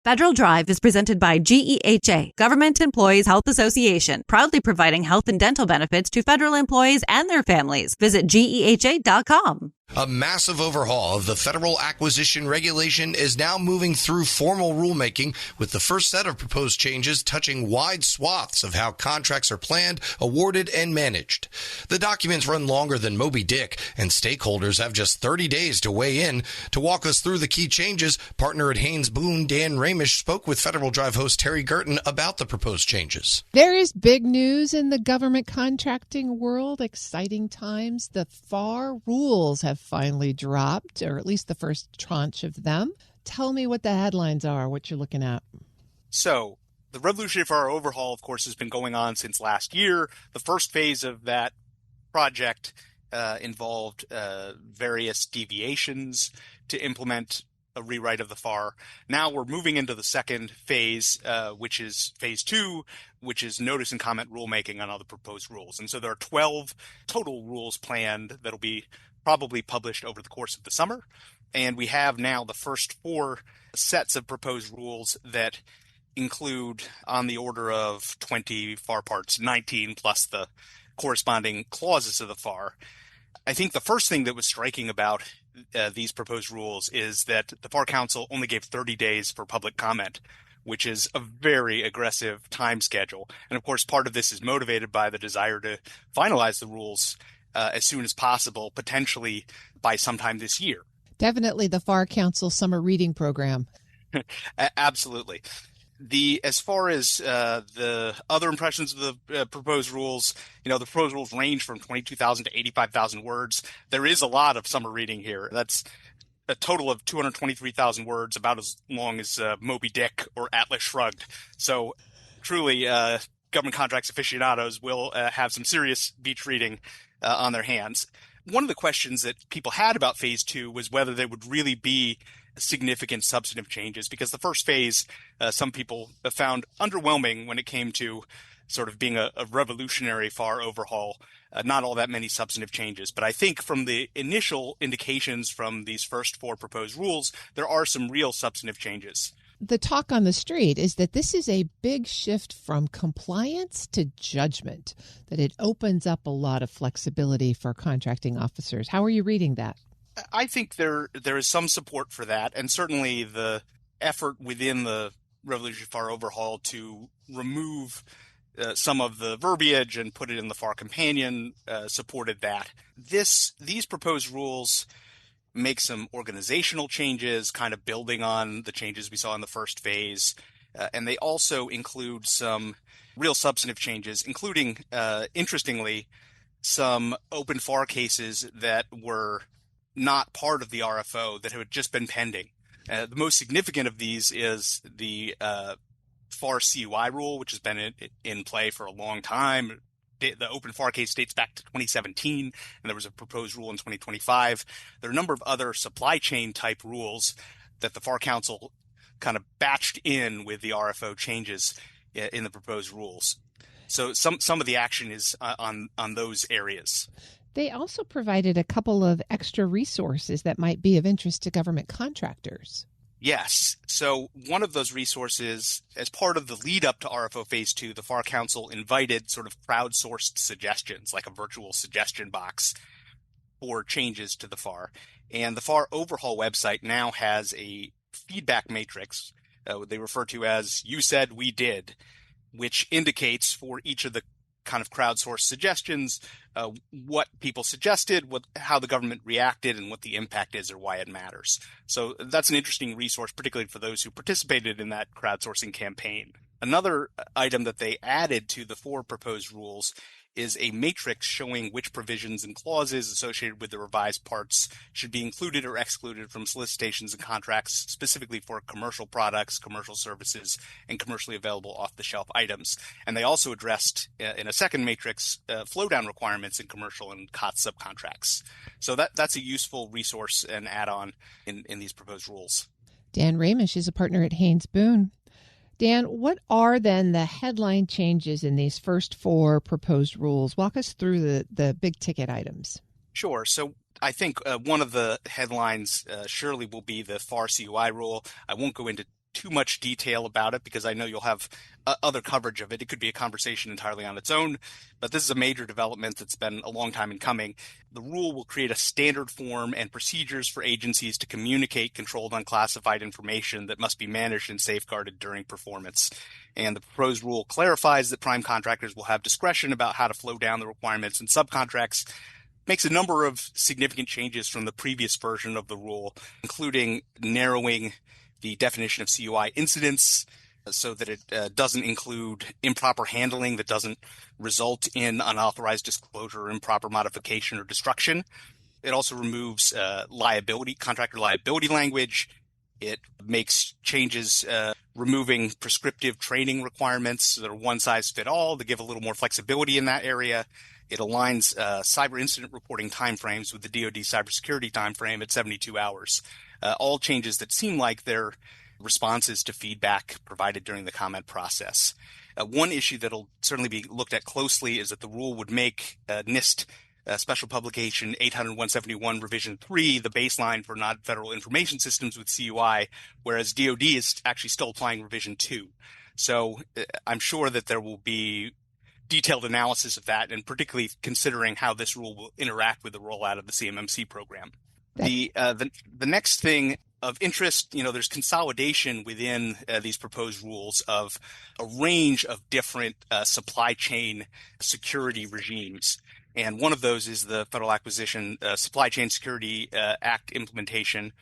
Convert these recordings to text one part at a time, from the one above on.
Federal Drive is presented by GEHA, Government Employees Health Association, proudly providing health and dental benefits to federal employees and their families. Visit GEHA.com. A massive overhaul of the federal acquisition regulation is now moving through formal rulemaking, with the first set of proposed changes touching wide swaths of how contracts are planned, awarded, and managed. The documents run longer than Moby Dick, and stakeholders have just 30 days to weigh in. To walk us through the key changes, partner at Haynes Boone, Dan Ramish, spoke with Federal Drive host Terry Gerton about the proposed changes. There is big news in the government contracting world. Exciting times. The FAR rules have finally dropped, or at least the first tranche of them. Tell me what the headlines are, what you're looking at. So, the Revolutionary FAR overhaul, of course, has been going on since last year. The first phase of that project involved various deviations to implement a rewrite of the FAR. Now we're moving into the second phase, which is phase 2, which is notice and comment rulemaking on all the proposed rules. And so there are 12 total rules planned that'll be probably published over the course of the summer. And we have now the first 4 sets of proposed rules that include on the order of 20 FAR parts, 19 plus the corresponding clauses of the FAR. I think the first thing that was striking about these proposed rules is that the FAR Council only gave 30 days for public comment, which is a very aggressive time schedule. And of course, part of this is motivated by the desire to finalize the rules as soon as possible, potentially by sometime this year. Definitely the FAR Council summer reading program. Absolutely. As far as the other impressions of the proposed rules, the proposed rules range from 22,000 to 85,000 words. There is a lot of summer reading here. That's a total of 223,000 words, about as long as Moby Dick or Atlas Shrugged. So truly, government contracts aficionados will have some serious beach reading on their hands. One of the questions that people had about phase 2 was whether there would really be significant substantive changes, because the first phase, some people found underwhelming when it came to sort of being a revolutionary FAR overhaul, not all that many substantive changes. But I think from the initial indications from these first 4 proposed rules, there are some real substantive changes. The talk on the street is that this is a big shift from compliance to judgment, that it opens up a lot of flexibility for contracting officers. How are you reading that? I think there is some support for that, and certainly the effort within the Revolutionary FAR overhaul to remove some of the verbiage and put it in the FAR companion supported that. These proposed rules make some organizational changes, kind of building on the changes we saw in the first phase, and they also include some real substantive changes, including, interestingly, some open FAR cases that were not part of the RFO that had just been pending. The most significant of these is the FAR CUI rule, which has been in play for a long time. The open FAR case dates back to 2017, and there was a proposed rule in 2025. There are a number of other supply chain type rules that the FAR Council kind of batched in with the RFO changes in the proposed rules. So some of the action is on those areas. They also provided a couple of extra resources that might be of interest to government contractors. Yes. So one of those resources, as part of the lead up to RFO Phase 2, the FAR Council invited sort of crowdsourced suggestions, like a virtual suggestion box for changes to the FAR. And the FAR overhaul website now has a feedback matrix they refer to as "You Said, We Did," which indicates for each of the kind of crowdsourced suggestions what people suggested, how the government reacted, and what the impact is or why it matters. So that's an interesting resource, particularly for those who participated in that crowdsourcing campaign. Another item that they added to the 4 proposed rules is a matrix showing which provisions and clauses associated with the revised parts should be included or excluded from solicitations and contracts, specifically for commercial products, commercial services, and commercially available off-the-shelf items. And they also addressed, in a second matrix, flow-down requirements in commercial and COTS subcontracts. So that's a useful resource and add-on in these proposed rules. Dan Ramish is a partner at Haynes Boone. Dan, what are then the headline changes in these first 4 proposed rules? Walk us through the big ticket items. Sure. So I think one of the headlines surely will be the FAR CUI rule. I won't go into too much detail about it because I know you'll have other coverage of it. It could be a conversation entirely on its own, but this is a major development that's been a long time in coming. The rule will create a standard form and procedures for agencies to communicate controlled unclassified information that must be managed and safeguarded during performance. And the proposed rule clarifies that prime contractors will have discretion about how to flow down the requirements in subcontracts, makes a number of significant changes from the previous version of the rule, including narrowing the definition of CUI incidents so that it doesn't include improper handling that doesn't result in unauthorized disclosure or improper modification or destruction. It also removes contractor liability language. It makes changes removing prescriptive training requirements that are one size fit all to give a little more flexibility in that area. It aligns cyber incident reporting timeframes with the DoD cybersecurity timeframe at 72 hours. All changes that seem like they're responses to feedback provided during the comment process. One issue that'll certainly be looked at closely is that the rule would make NIST Special Publication 800-171 Revision 3 the baseline for non-federal information systems with CUI, whereas DoD is actually still applying Revision 2. So I'm sure that there will be detailed analysis of that, and particularly considering how this rule will interact with the rollout of the CMMC program. The next thing of interest, there's consolidation within these proposed rules of a range of different supply chain security regimes. And one of those is the Federal Acquisition Supply Chain Security Act implementation.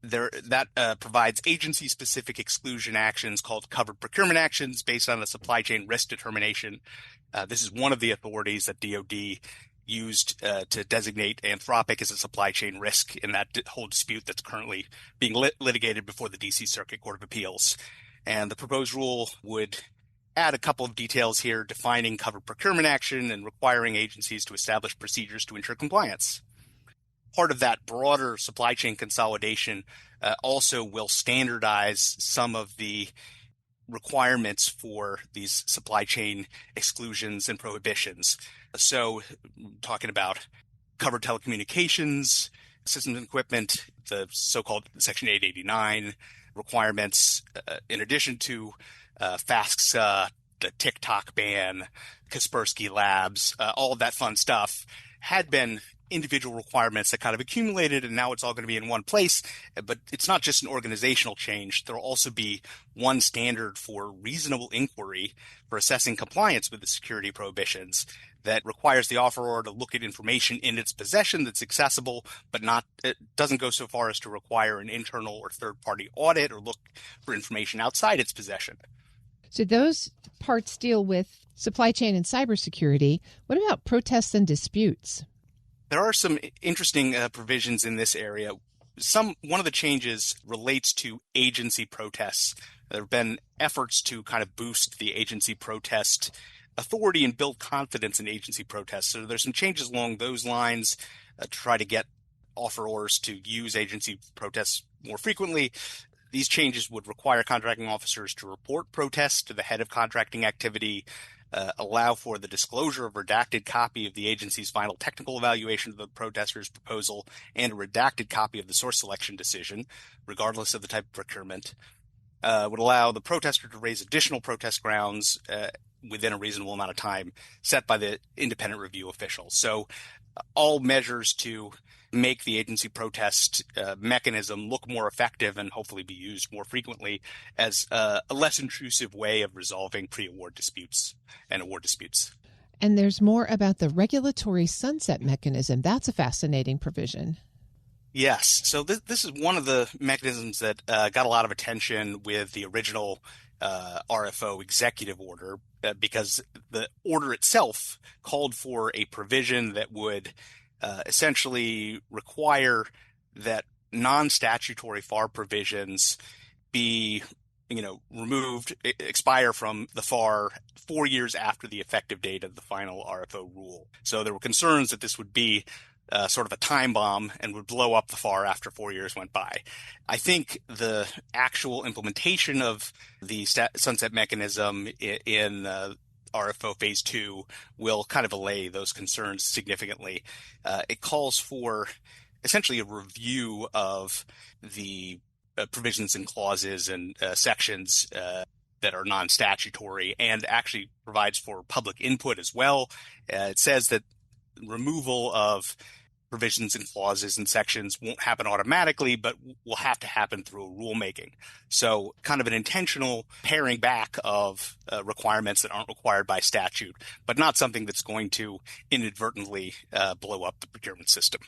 That provides agency-specific exclusion actions called covered procurement actions based on a supply chain risk determination. This is one of the authorities that DoD used to designate Anthropic as a supply chain risk in that whole dispute that's currently being litigated before the D.C. Circuit Court of Appeals. And the proposed rule would add a couple of details here defining covered procurement action and requiring agencies to establish procedures to ensure compliance. Part of that broader supply chain consolidation also will standardize some of the requirements for these supply chain exclusions and prohibitions. So talking about covered telecommunications, systems and equipment, the so-called Section 889 requirements, in addition to FASTSA, the TikTok ban, Kaspersky Labs, all of that fun stuff had been individual requirements that kind of accumulated, and now it's all going to be in one place. But it's not just an organizational change. There will also be one standard for reasonable inquiry for assessing compliance with the security prohibitions that requires the offeror to look at information in its possession that's accessible, but it doesn't go so far as to require an internal or third-party audit or look for information outside its possession. So those parts deal with supply chain and cybersecurity. What about protests and disputes? There are some interesting provisions in this area. One of the changes relates to agency protests. There have been efforts to kind of boost the agency protest authority and build confidence in agency protests. So there's some changes along those lines to try to get offerors to use agency protests more frequently. These changes would require contracting officers to report protests to the head of contracting activity, allow for the disclosure of redacted copy of the agency's final technical evaluation of the protester's proposal and a redacted copy of the source selection decision, regardless of the type of procurement. Would allow the protester to raise additional protest grounds within a reasonable amount of time set by the independent review official. So all measures to make the agency protest mechanism look more effective and hopefully be used more frequently as a less intrusive way of resolving pre-award disputes and award disputes. And there's more about the regulatory sunset mechanism. That's a fascinating provision. Yes. So this is one of the mechanisms that got a lot of attention with the original RFO executive order because the order itself called for a provision that would essentially require that non-statutory FAR provisions be, removed, expire from the FAR 4 years after the effective date of the final RFO rule. So there were concerns that this would be sort of a time bomb and would blow up the FAR after 4 years went by. I think the actual implementation of the sunset mechanism in RFO Phase 2 will kind of allay those concerns significantly. It calls for essentially a review of the provisions and clauses and sections that are non-statutory, and actually provides for public input as well. It says that removal of provisions and clauses and sections won't happen automatically, but will have to happen through rulemaking. So kind of an intentional paring back of requirements that aren't required by statute, but not something that's going to inadvertently blow up the procurement system.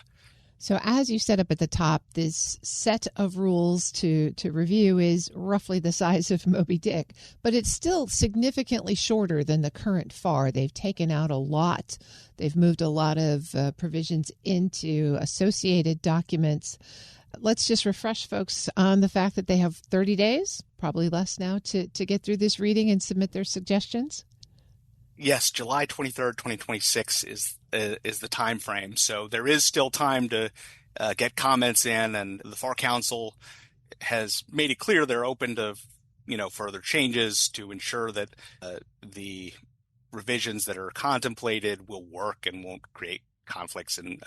So as you set up at the top, this set of rules to review is roughly the size of Moby Dick, but it's still significantly shorter than the current FAR. They've taken out a lot. They've moved a lot of provisions into associated documents. Let's just refresh folks on the fact that they have 30 days, probably less now, to get through this reading and submit their suggestions. Yes, July 23rd, 2026 is the time frame. So there is still time to get comments in, and the FAR Council has made it clear they're open to, further changes to ensure that the revisions that are contemplated will work and won't create conflicts and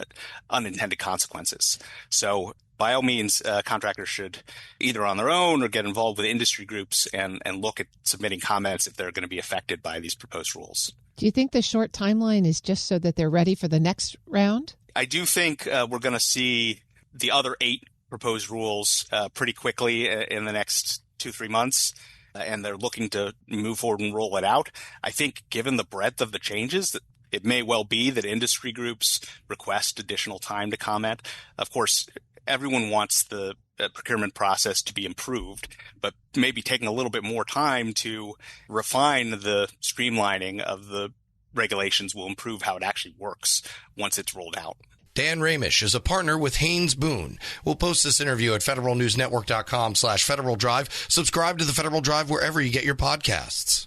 unintended consequences. So by all means, contractors should either on their own or get involved with industry groups and look at submitting comments if they're going to be affected by these proposed rules. Do you think the short timeline is just so that they're ready for the next round? I do think we're going to see the other 8 proposed rules pretty quickly in the next 2-3 months. And they're looking to move forward and roll it out. I think given the breadth of the changes, that it may well be that industry groups request additional time to comment. Of course, everyone wants the procurement process to be improved, but maybe taking a little bit more time to refine the streamlining of the regulations will improve how it actually works once it's rolled out. Dan Ramish is a partner with Haynes Boone. We'll post this interview at federalnewsnetwork.com/Federal Drive. Subscribe to the Federal Drive wherever you get your podcasts.